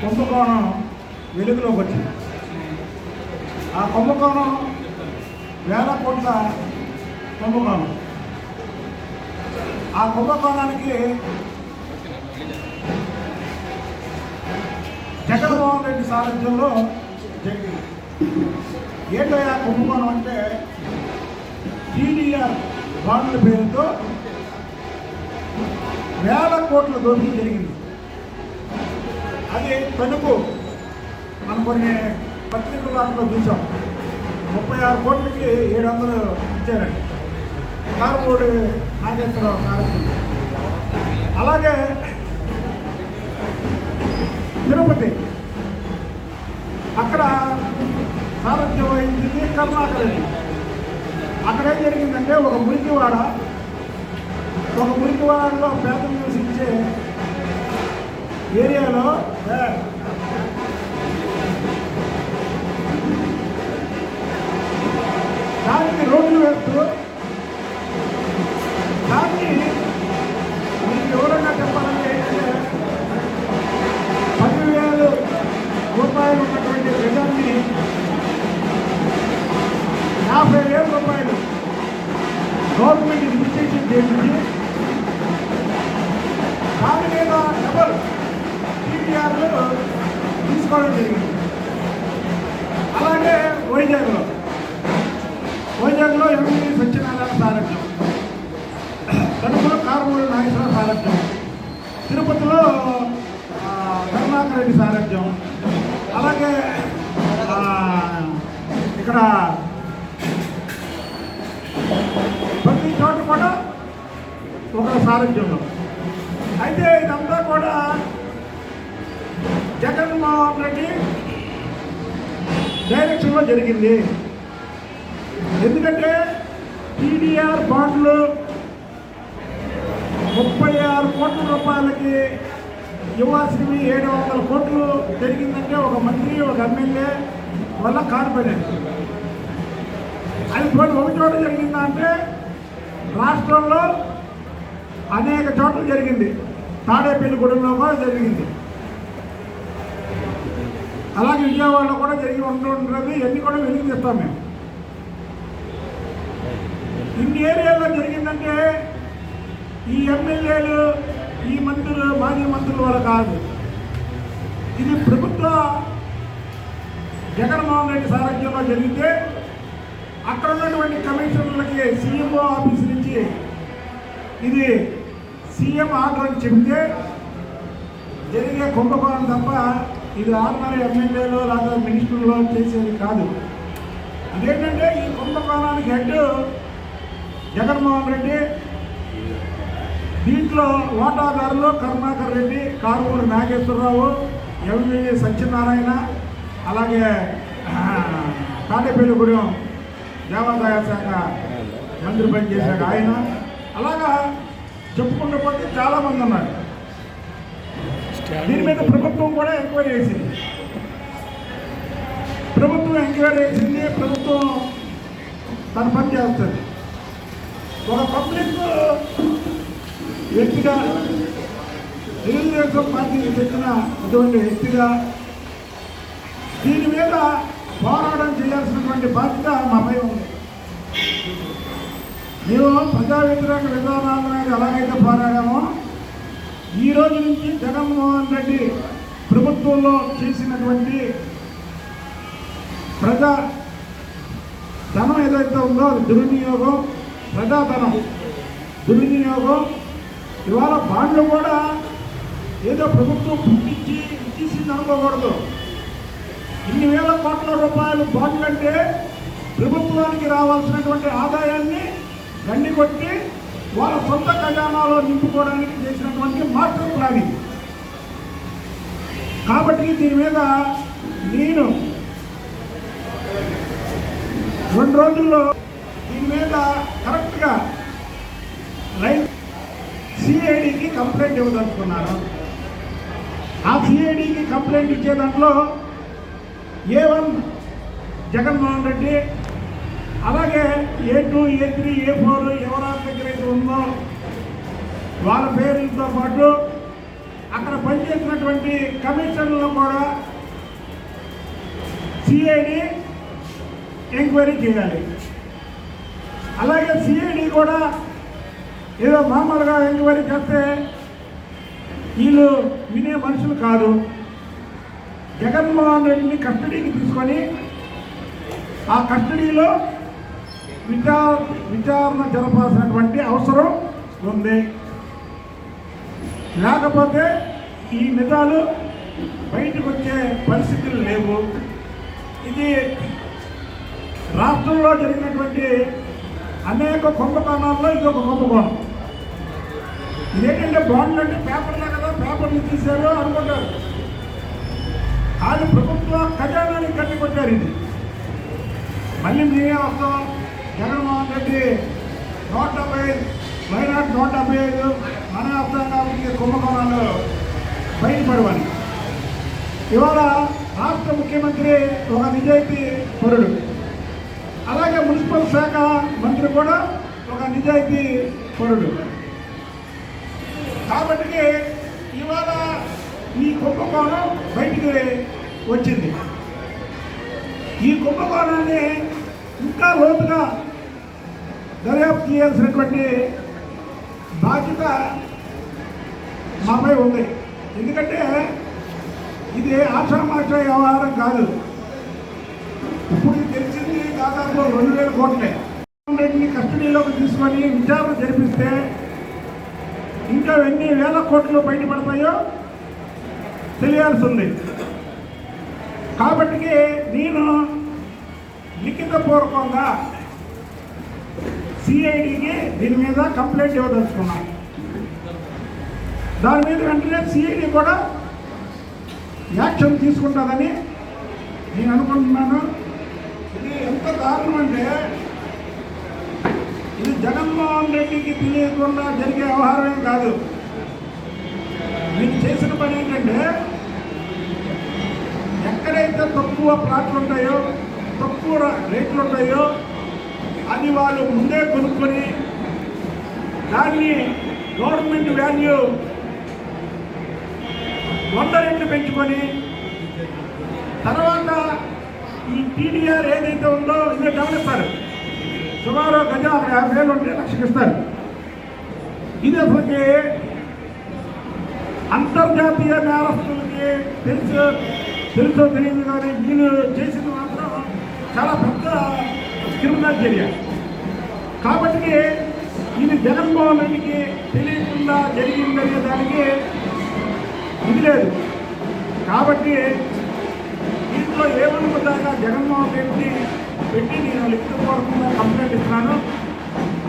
కుంభకోణం వెలుగులోకి వచ్చింది. ఆ కుంభకోణం వేల కోట్ల కుంభకోణం. ఆ కుంభకోణానికి జగన్మోహన్ రెడ్డి సారథ్యంలో జరిగింది. ఏంటయ్యా కుంభకోణం అంటే టీడీఆర్ బాండ్ల పేరుతో వేల కోట్ల దోపిడీ జరిగింది. అది తణుకు మనం కొన్ని పత్రికల వాటిలో చూసాం. 36 కోట్లకి 700 ఇచ్చారండి కారుమూడి నాగేశ్వరరావు సారథ్యం. అలాగే తిరుపతి అక్కడ సారథ్యం వహించింది కరుణాకర్. అక్కడ ఏం జరిగిందంటే ఒక మురికివాడలో పేదలు నివసించే ఏరియాలో దానికి రోడ్లు వేస్తూ దాన్ని మీకు ఎవరైనా చెప్పాలంటే 10,000 రూపాయలు ఉన్నటువంటి ప్రజల్ని 50,000 రూపాయలు గవర్నమెంట్ రిజిస్ట్రేషన్ చేయించి దాని మీద డబల్ టీటీఆర్లు తీసుకోవడం జరిగింది. అలాగే వైజాగ్లో ఎంపీ సత్యనారాయణ సారథ్యం, తణుకులో కారుమూడి నాగేశ్వర సారథ్యం, తిరుపతిలో కరుణాకర్ రెడ్డి సారథ్యం, అలాగే ఇక్కడ ప్రతి చోట కూడా ఒక సారథ్యంలో. అయితే ఇదంతా కూడా జగన్మోహన్ రెడ్డి డైరెక్షన్లో జరిగింది. ఎందుకంటే టీడీఆర్ బాండ్లు 36 కోట్ల రూపాయలకి ఇవ్వాల్సినవి 700 కోట్లు జరిగిందంటే ఒక మంత్రి ఒక ఎమ్మెల్యే వల్ల కానిపోయినది. అది ఒక చోట జరిగిందా అంటే రాష్ట్రంలో అనేక చోట్ల జరిగింది. తాడేపల్లిగూడెంలో కూడా జరిగింది, అలాగే విజయవాడలో కూడా జరిగి ఉంటుంటుంది. ఇవన్నీ కూడా వెలికి తెస్తాం మేము. ఇన్ని ఏరియాల్లో జరిగిందంటే ఈ ఎమ్మెల్యేలు ఈ మంత్రులు మాజీ మంత్రుల వల్ల కాదు. ఇది ప్రభుత్వ జగన్మోహన్ రెడ్డి సారథ్యంలో జరిగితే అక్కడ ఉన్నటువంటి కమిషనర్లకి సీఎంఓ ఆఫీస్ నుంచి ఇది సీఎం ఆర్డర్ అని చెబితే జరిగే కుంభకోణం తప్ప ఇది ఆర్డినరీ ఎమ్మెల్యేలు లేదా మినిస్టర్లో చేసేది కాదు. అదేంటంటే ఈ కుంభకోణానికి హెడ్ జగన్మోహన్ రెడ్డి, దీంట్లో వాటాదారులు కరుణాకర్ రెడ్డి, కారుమూడి నాగేశ్వరరావు, ఎంవి సత్యనారాయణ, అలాగే తాడేపల్లిగూడెం దేవాదాయ శాఖ మంత్రి పనిచేశాక ఆయన, అలాగా చెప్పుకుంటూ పోతే చాలామంది ఉన్నారు. దీని మీద ప్రభుత్వం కూడా ఎంక్వైరీ చేసింది. ప్రభుత్వం తన పని చేస్తుంది. ఒక పబ్లిక్ వ్యక్తిగా తెలుగుదేశం పార్టీకి చెందిన అటువంటి వ్యక్తిగా దీని మీద పోరాటం చేయాల్సినటువంటి బాధ్యత మాపై ఉంది. మేము ప్రజా వ్యతిరేక విధానాల మీద ఎలాగైతే పోరాడామో ఈ రోజు నుంచి జగన్మోహన్ రెడ్డి ప్రభుత్వంలో చేసినటువంటి ప్రజా ధనం ఏదైతే ఉందో దుర్వినియోగం, ప్రజాధనం దుర్వినియోగం, ఇవాళ బాండ్లు కూడా ఏదో ప్రభుత్వం పుట్టించి ఇచ్చేసింది అనుకోకూడదు. ఇన్ని వేల కోట్ల రూపాయలు బాండ్లు అంటే ప్రభుత్వానికి రావాల్సినటువంటి ఆదాయాన్ని గండి కొట్టి వాళ్ళ సొంత ఖజానాలో నింపుకోవడానికి చేసినటువంటి మాస్టర్ ప్లానింగ్. కాబట్టి దీని మీద నేను 2 రోజుల్లో దీని మీద కరెక్ట్గా సిఐడికి కంప్లైంట్ ఇవ్వదలుచుకున్నాను. ఆ సిఐడికి కంప్లైంట్ ఇచ్చే దాంట్లో A1 జగన్మోహన్ రెడ్డి, అలాగే A2, A3, A4 ఎవరి దగ్గర అయితే ఉందో వాళ్ళ పేర్లతో పాటు అక్కడ పనిచేసినటువంటి కమిషన్లను కూడా సిఐడి ఎంక్వైరీ చేయాలి. అలాగే సిఐడి కూడా ఏదో మామూలుగా ఎంక్వైరీ చేస్తే వీళ్ళు వినే మనుషులు కాదు. జగన్మోహన్ రెడ్డిని కస్టడీకి తీసుకొని ఆ కస్టడీలో విచారణ జరపాల్సినటువంటి అవసరం ఉంది. లేకపోతే ఈ నిజాలు బయటకు వచ్చే పరిస్థితులు లేవు. ఇది రాష్ట్రంలో జరిగినటువంటి అనేక కుంభకోణాల్లో ఇది ఒక కుంభకోణం. ఇదేంటంటే బాండ్లు అంటే పేపర్లే కదా, పేపర్లు తీశారు అనుకుంటారు. కానీ ప్రభుత్వ ఖజానాన్ని కట్టికొచ్చారు. ఇది మళ్ళీ మేమే వస్తాం. జగన్మోహన్ రెడ్డి 175 వైనాడు 175 మన వస్తాం కాబట్టి కుంభకోణాలు బయటపడవని. ఇవాళ రాష్ట్ర ముఖ్యమంత్రి ఒక నిజాయితీ పరుడు, అలాగే మున్సిపల్ శాఖ మంత్రి కూడా ఒక నిజాయితీ పరుడు. కాబట్టి ఇవాళ ఈ కుంభకోణం బయటికి వచ్చింది. ఈ కుంభకోణాన్ని ఇంకా లోతుగా దర్యాప్తు చేయాల్సినటువంటి బాధ్యత మాపై ఉంది. ఎందుకంటే ఇది ఆషామాషా వ్యవహారం కాదు. ఇప్పుడు తెలిసింది దాదాపు 2000 కోట్లే. రెడ్డిని కస్టడీలోకి తీసుకొని విచారణ జరిపిస్తే ఇంకా ఎన్ని వేల కోట్లు బయటపడతాయో తెలియాల్సి ఉంది. కాబట్టి నేను లిఖితపూర్వకంగా సిఐడికి దీని మీద కంప్లైంట్ ఇవ్వదలుచుకున్నాను. దాని మీద వెంటనే సిఐడి కూడా యాక్షన్ తీసుకుంటుందని నేను అనుకుంటున్నాను. ఇది ఎంత దారుణం అంటే ఇది జగన్మోహన్ రెడ్డికి తెలియకుండా జరిగే వ్యవహారమే కాదు. మీరు చేసిన పని ఏంటంటే ఎక్కడైతే తక్కువ ప్లాట్లు ఉంటాయో, తక్కువ రేట్లు ఉంటాయో అది వాళ్ళు ముందే కొనుక్కొని దాన్ని గవర్నమెంట్ వాల్యూ 100 రెట్లు పెంచుకొని తర్వాత ఈ టీడీఆర్ ఏదైతే ఉందో ఇది గమనిస్తారు. సుమారు గజ 50,000 ఉంటే లక్షకి ఇస్తారు. ఇది అసలుకి అంతర్జాతీయ నేరస్తులకి తెలుసో తెలియదు, కానీ వీళ్ళు చేసింది మాత్రం చాలా పెద్ద క్రిమినల్ చర్య. కాబట్టి ఇది జగన్మోహన్ రెడ్డికి తెలియకుండా జరిగిందనే దానికి ఇది లేదు. కాబట్టి దీంట్లో ఏమనుకుంటాగా జగన్మోహన్ రెడ్డిని పెట్టి నేను లిఖితపూర్వకంగా కంప్లైంట్ ఇస్తున్నాను.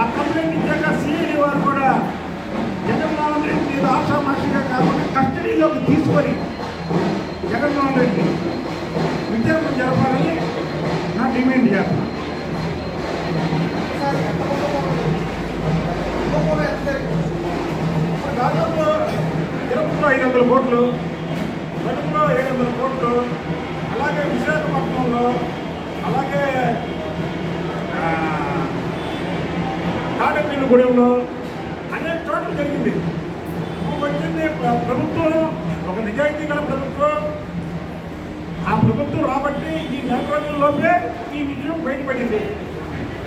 ఆ కంప్లైంట్ ఇచ్చాక సిఐడి వారు కూడా జగన్మోహన్ రెడ్డి ఆషామాషిగా కాకుండా కస్టడీలోకి తీసుకొని జగన్మోహన్ రెడ్డి విచారణ జరపాలని నా డిమాండ్ చేస్తాను. దాదాపు 500 కోట్లు, కడుపులో 700 కోట్లు, అలాగే విశాఖపట్నంలో, అలాగే తాడేపల్లిగూడెంలో అనేక చోట్ల జరిగింది. వచ్చింది ప్రభుత్వం, ఒక నిజాయితీ గల ప్రభుత్వం. ఆ ప్రభుత్వం రాబట్టి ఈ 4 రోజుల్లోపే ఈ విషయం బయటపడింది.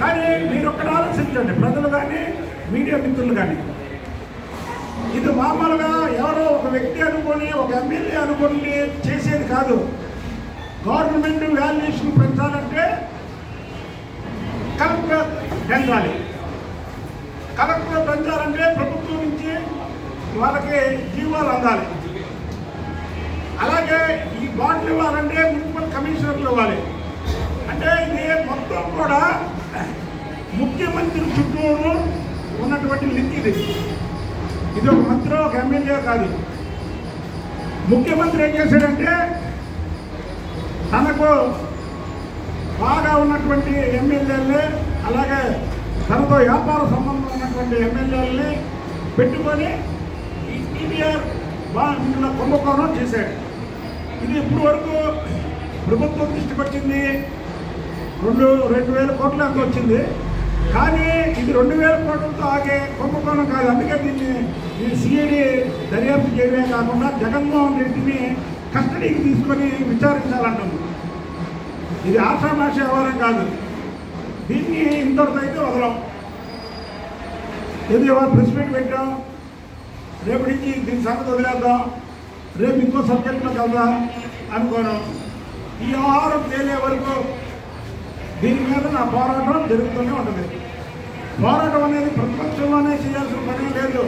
కానీ మీరు ఒక్కడ ఆలోచించండి, ప్రజలు కానీ మీడియా మిత్రులు కానీ, ఇది మామూలుగా ఎవరో ఒక వ్యక్తి అనుకొని, ఒక ఎమ్మెల్యే అనుకొని చేసేది కాదు. గవర్నమెంట్ వాల్యుయేషన్ పెంచాలంటే కలెక్టర్ పెంచాలి. కలెక్టర్ పెంచాలంటే ప్రభుత్వం నుంచి వాళ్ళకి జీవాలు అందాలి. అలాగే ఈ బాండ్లు ఇవ్వాలంటే మున్సిపల్ కమిషనర్లు ఇవ్వాలి. అంటే ఇది మొత్తం కూడా ముఖ్యమంత్రి చుట్టూరు ఉన్నటువంటి లింక్ ఇది. ఇది ఒక మంత్రి, ఒక ఎమ్మెల్యే కాదు. ముఖ్యమంత్రి ఏం చేశాడంటే తనకు బాగా ఉన్నటువంటి ఎమ్మెల్యేలని, అలాగే తనతో వ్యాపార సంబంధం ఉన్నటువంటి ఎమ్మెల్యేలని పెట్టుకొని ఈ టీడీఆర్ బాండ్ల కుంభకోణం చేశాడు. ఇది ఇప్పుడు వరకు ప్రభుత్వం దృష్టికి వచ్చింది 2,000 కోట్లు ఎంత వచ్చింది. కానీ ఇది 2000 కోట్లతో ఆగే కుంభకోణం కాదు. అందుకే దీన్ని సిఐడి దర్యాప్తు చేయడమే కాకుండా జగన్మోహన్ రెడ్డిని కస్టడీకి తీసుకొని విచారించాలంటుంది. ఇది ఆషామాషి వ్యవహారం కాదు. దీన్ని ఇంతటితో అయితే వదలం. ఏదో ప్రెస్ మీట్ పెట్టాం, రేపు నుంచి దీని సంగతి వదిలేద్దాం, రేపు ఇంకో సబ్జెక్టులోకి వెళ్దాం అనుకోను. ఈ వ్యవహారం తేలే వరకు దీని మీద నా పోరాటం జరుగుతూనే ఉంటుంది. పోరాటం అనేది ప్రతిపక్షంలోనే చేయాల్సిన పని లేదు.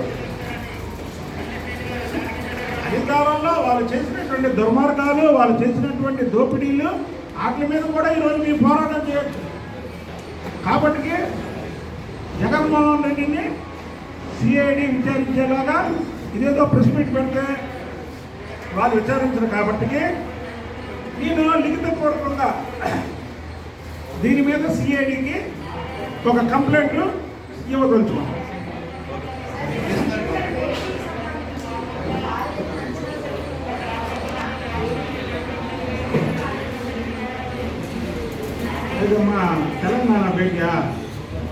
అధికారంలో వాళ్ళు చేసినటువంటి దుర్మార్గాలు, వాళ్ళు చేసినటువంటి దోపిడీలు, వాటి మీద కూడా ఈరోజు మీరు పోరాటం చేయొచ్చు. కాబట్టి జగన్మోహన్ రెడ్డిని సిఐడి విచారించేలాగా ఇదేదో ప్రెస్ మీట్ పెడితే వాళ్ళు విచారించరు. కాబట్టి నేను లిఖితపూర్వకంగా దీని మీద సిఐడికి ఒక కంప్లైంట్ ఇవ్వదలుచుకున్నాను. మా తెలంగాణ బిడ్డ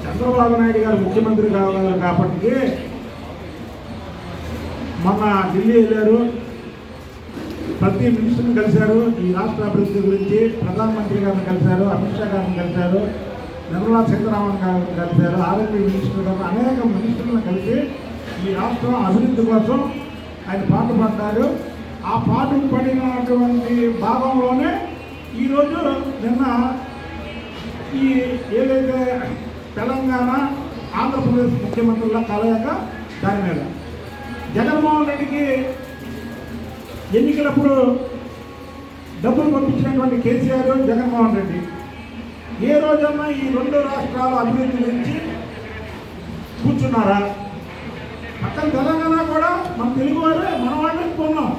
చంద్రబాబు నాయుడు గారు ముఖ్యమంత్రి కావాలి కాబట్టి మొన్న ఢిల్లీ వెళ్ళారు, ప్రతి మినిస్టర్ని కలిశారు, ఈ రాష్ట్ర అభివృద్ధి గురించి ప్రధానమంత్రి గారిని కలిశారు, అమిత్ షా గారిని కలిశారు, నిర్మలా సీతారామన్ గారిని కలిశారు, ఆరోగ్య మినిస్టర్ గారు, అనేక మినిస్టర్లను కలిసి ఈ రాష్ట్రం అభివృద్ధి కోసం ఆయన పాటుపడ్డారు. ఆ పాటు పడినటువంటి భాగంలోనే ఈరోజు నిన్న ఈ ఏదైతే తెలంగాణ ఆంధ్రప్రదేశ్ ముఖ్యమంత్రుల కలయిక దాని మీద జగన్మోహన్ రెడ్డికి ఎన్నికలప్పుడు డబ్బులు పంపించినటువంటి కేసీఆర్, జగన్మోహన్ రెడ్డి ఏ రోజన్నా ఈ రెండు రాష్ట్రాల అభివృద్ధి గురించి కూర్చున్నారా? పక్కన తెలంగాణ కూడా మన తెలుగు వారే మన వాళ్ళు అనుకున్నాం.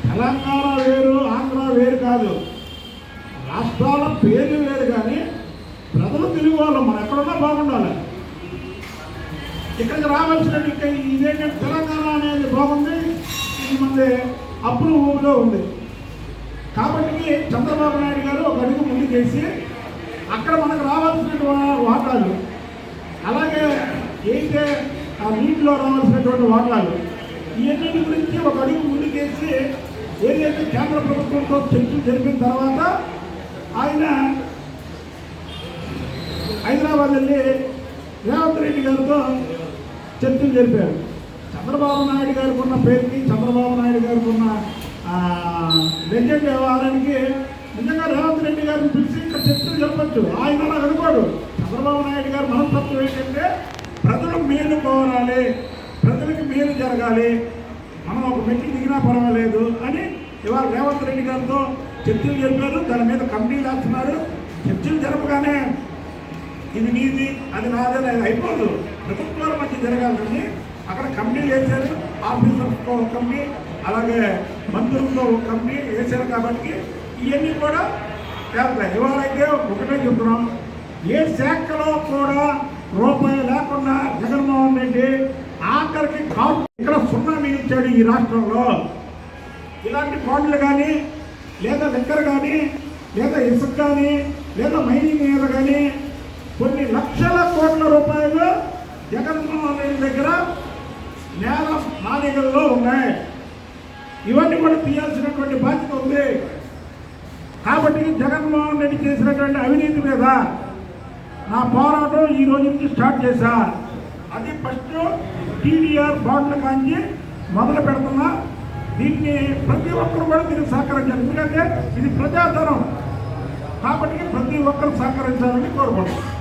తెలంగాణ వేరు, ఆంధ్ర వేరు కాదు, రాష్ట్రాల పేర్లు వేరు, కానీ ప్రజలు తెలుగు వాళ్ళు. మనం ఎక్కడున్నా బాగుండాలి. ఇక్కడికి రావాల్సినట్టు ఇదేంటంటే తెలంగాణ అనేది బాగుంది, ఇది మంది అప్పుల ఊపిలో ఉంది. కాబట్టి చంద్రబాబు నాయుడు గారు ఒక అడుగు ముందు చేసి అక్కడ మనకు రావాల్సినటువంటి వాటాలు, అలాగే అయితే ఆ నీటిలో రావాల్సినటువంటి వాటాలు, ఇవన్నీ గురించి ఒక అడుగు ముందు చేసి ఏదైతే కేంద్ర ప్రభుత్వంతో చర్చలు జరిపిన తర్వాత ఆయన హైదరాబాద్ వెళ్ళి రేవంత్ రెడ్డి గారితో చర్చలు జరిపారు. చంద్రబాబు నాయుడు గారికి ఉన్న పేరుకి, చంద్రబాబు నాయుడు గారికి ఉన్న లెజెండ్ వ్యవహారానికి నిజంగా రేవంత్ రెడ్డి గారిని పిలిచి ఇక్కడ చర్చలు జరపచ్చు. ఆయన నాకు అనుకోడు. చంద్రబాబు నాయుడు గారి మనస్తత్వం ఏంటంటే ప్రజలు మేలు కోరాలి, ప్రజలకు మేలు జరగాలి, మనం ఒక మెట్టి దిగినా పర్వాలేదు అని ఇవాళ రేవంత్ రెడ్డి గారితో చర్చలు జరిపారు. దాని మీద కమిటీలు వేస్తున్నారు. చర్చలు జరపగానే ఇది నీది, అది నాదని అయిపోదు, ప్రభుత్వాల మధ్య జరగాలని అక్కడ కమిటీలు వేశారు. ఆఫీసర్స్తో ఒక కమిటీ, అలాగే మంత్రులతో ఒక కమిటీ వేశారు. కాబట్టి ఇవన్నీ కూడా తేలుతాయి. ఇవాళైతే ఒకటే చెప్తున్నాం, ఏ శాఖలో కూడా రూపాయి లేకుండా జగన్మోహన్ రెడ్డి ఆఖరికి ఇక్కడ సున్నా మిగిల్చాడు. ఈ రాష్ట్రంలో ఇలాంటి బాండ్లు కానీ, లేదా లిక్కర్ కానీ, లేదా ఇసుక కానీ, లేదా మైనింగ్ మీద కానీ కొన్ని లక్షల కోట్ల రూపాయలు జగన్మోహన్ రెడ్డి దగ్గర నేల మాలికల్లో ఉన్నాయి. ఇవన్నీ కూడా తీయాల్సినటువంటి బాధ్యత ఉంది. కాబట్టి జగన్మోహన్ రెడ్డి చేసినటువంటి అవినీతి మీద నా పోరాటం ఈ రోజు నుంచి స్టార్ట్ చేశా. అది ఫస్ట్ టీడీఆర్ బాండ్ల కాంచి మొదలు పెడుతున్నా. దీన్ని ప్రతి ఒక్కరు కూడా దీనికి సహకరించాలి. ఎందుకంటే ఇది ప్రజాధనం కాబట్టి ప్రతి ఒక్కరు సహకరించాలని కోరుకుంటున్నాను.